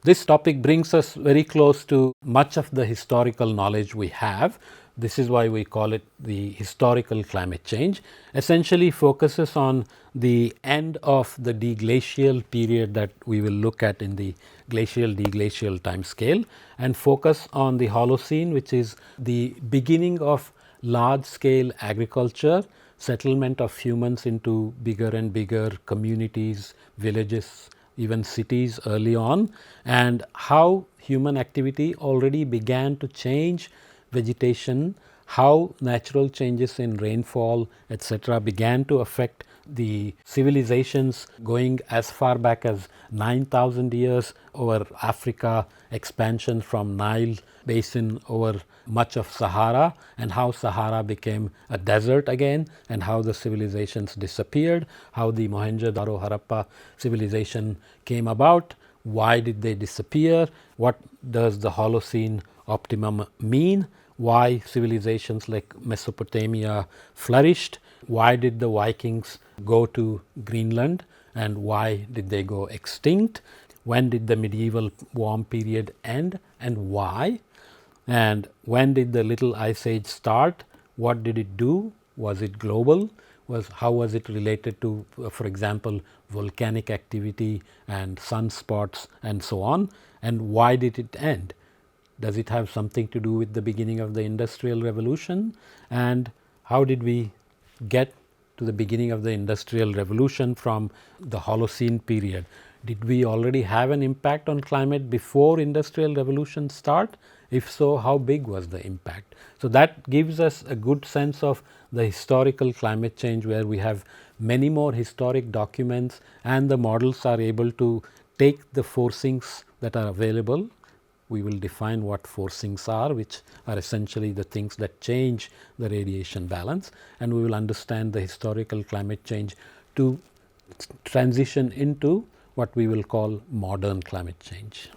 This topic brings us very close to much of the historical knowledge we have. This is why we call it the historical climate change. Essentially focuses on the end of the deglacial period that we will look at in the glacial deglacial time scale, and focus on the Holocene, which is the beginning of large scale agriculture, settlement of humans into bigger and bigger communities, villages, even cities early on, and how human activity already began to change vegetation, how natural changes in rainfall etc. began to affect the civilizations going as far back as 9,000 years over Africa, expansion from Nile basin over much of Sahara, and how Sahara became a desert again, and how the civilizations disappeared, how the Mohenjo-daro Harappa civilization came about, why did they disappear, what does the Holocene optimum mean, why civilizations like Mesopotamia flourished, why did the Vikings go to Greenland and why did they go extinct, when did the medieval warm period end and why, and when did the Little Ice Age start, what did it do, was it global, how was it related to for example volcanic activity and sunspots and so on, and why did it end. Does it have something to do with the beginning of the Industrial Revolution, and how did we get to the beginning of the Industrial Revolution from the Holocene period? Did we already have an impact on climate before Industrial Revolution start? If so, how big was the impact? So that gives us a good sense of the historical climate change, where we have many more historic documents and the models are able to take the forcings that are available. We will define what forcings are, which are essentially the things that change the radiation balance, and we will understand the historical climate change to transition into what we will call modern climate change.